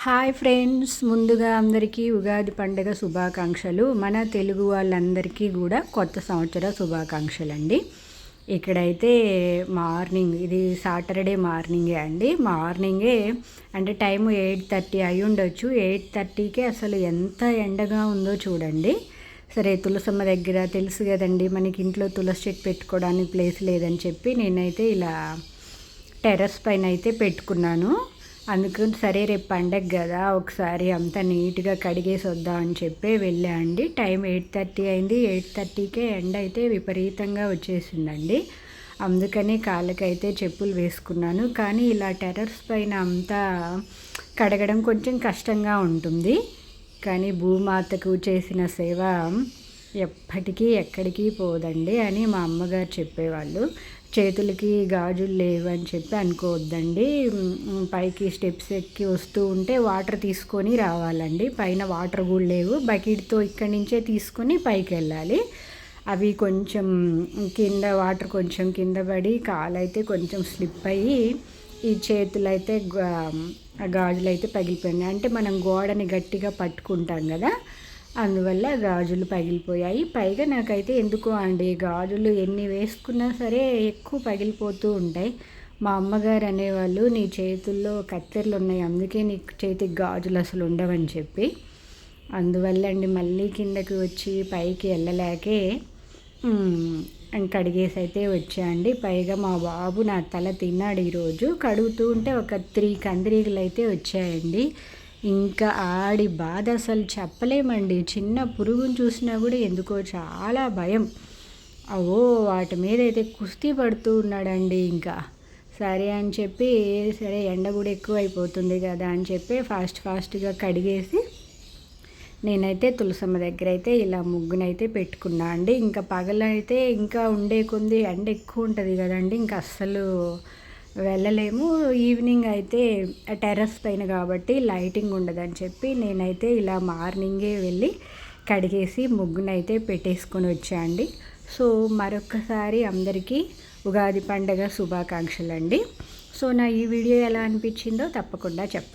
Hi friends, ముందుగా అందరికీ ఉగాది పండుగ శుభాకాంక్షలు. మన తెలుగు వాళ్ళందరికీ కూడా కొత్త సంవత్సర శుభాకాంక్షలు అండి. ఇక్కడైతే మార్నింగ్, ఇది సాటర్డే మార్నింగే అండి. మార్నింగే అంటే టైము 8:30 అయి ఉండొచ్చు. 8:30కే అసలు ఎంత ఎండగా ఉందో చూడండి. సరే, తులసమ్మ దగ్గర తెలుసు కదండి, మనకి ఇంట్లో తులసి చెట్టు పెట్టుకోవడానికి ప్లేస్ లేదని చెప్పి నేనైతే ఇలా టెర్రస్ పైన అయితే పెట్టుకున్నాను. అందుకని సరే, రేపు పండగ కదా, ఒకసారి అంతా నీట్గా కడిగేసి వద్దాం అని చెప్పి వెళ్ళా అండి. టైం 8:30 అయింది. 8:30కే ఎండ అయితే విపరీతంగా వచ్చేసిందండి. అందుకని కాళ్ళకైతే చెప్పులు వేసుకున్నాను. కానీ ఇలా టెర్రస్ పైన అంతా కడగడం కొంచెం కష్టంగా ఉంటుంది. కానీ భూమాతకు చేసిన సేవ ఎప్పటికీ ఎక్కడికి పోదండి అని మా అమ్మగారు చెప్పేవాళ్ళు. చేతులకి గాజులు లేవని చెప్పి అనుకోవద్దండి. పైకి స్టెప్స్ ఎక్కి వస్తూ ఉంటే వాటర్ తీసుకొని రావాలండి. పైన వాటర్ కూడా లేవు, బకెట్తో ఇక్కడి నుంచే తీసుకొని పైకి వెళ్ళాలి. అవి కొంచెం కింద వాటర్ కొంచెం కింద పడి కాలైతే కొంచెం స్లిప్ అయ్యి ఈ చేతులు అయితే గాజులు అయితే పగిలిపోయినాయి. అంటే మనం గోడని గట్టిగా పట్టుకుంటాం కదా, అందువల్ల గాజులు పగిలిపోయాయి. పైగా నాకైతే ఎందుకో అండి, గాజులు ఎన్ని వేసుకున్నా సరే ఎక్కువ పగిలిపోతూ ఉంటాయి. మా అమ్మగారు అనేవాళ్ళు, నీ చేతుల్లో కత్తెరలు ఉన్నాయి, అందుకే నీ చేతికి గాజులు అసలు ఉండవని చెప్పి. అందువల్ల అండి మళ్ళీ కిందకి వచ్చి పైకి వెళ్ళలేకే కడిగేసి అయితే వచ్చా అండి. పైగా మా బాబు నా తల తిన్నాడు ఈరోజు. కడుగుతూ ఉంటే ఒక 3 కందిరీగలు అయితే వచ్చాయండి. ఇంకా ఆడి బాధ అసలు చెప్పలేమండి. చిన్న పురుగును చూసినా కూడా ఎందుకో చాలా భయం. అవో వాటి మీద అయితే కుస్తీ పడుతూ ఉన్నాడండి. ఇంకా సరే అని చెప్పి, సరే ఎండ కూడా ఎక్కువ అయిపోతుంది కదా అని చెప్పి ఫాస్ట్గా కడిగేసి నేనైతే తులసమ్మ దగ్గర అయితే ఇలా ముగ్గునైతే పెట్టుకున్నా అండి. ఇంకా పగలైతే ఇంకా ఉండే కొంది ఎండ ఎక్కువ ఉంటుంది కదండి, ఇంకా అస్సలు వెళ్ళలేము. ఈవినింగ్ అయితే టెర్రస్ పైన కాబట్టి లైటింగ్ ఉండదని చెప్పి నేనైతే ఇలా మార్నింగే వెళ్ళి కడిగేసి ముగ్గునైతే పెట్టేసుకొని వచ్చా అండి. సో మరొకసారి అందరికీ ఉగాది పండుగ శుభాకాంక్షలు అండి. సో నా ఈ వీడియో ఎలా అనిపించిందో తప్పకుండా చెప్పండి.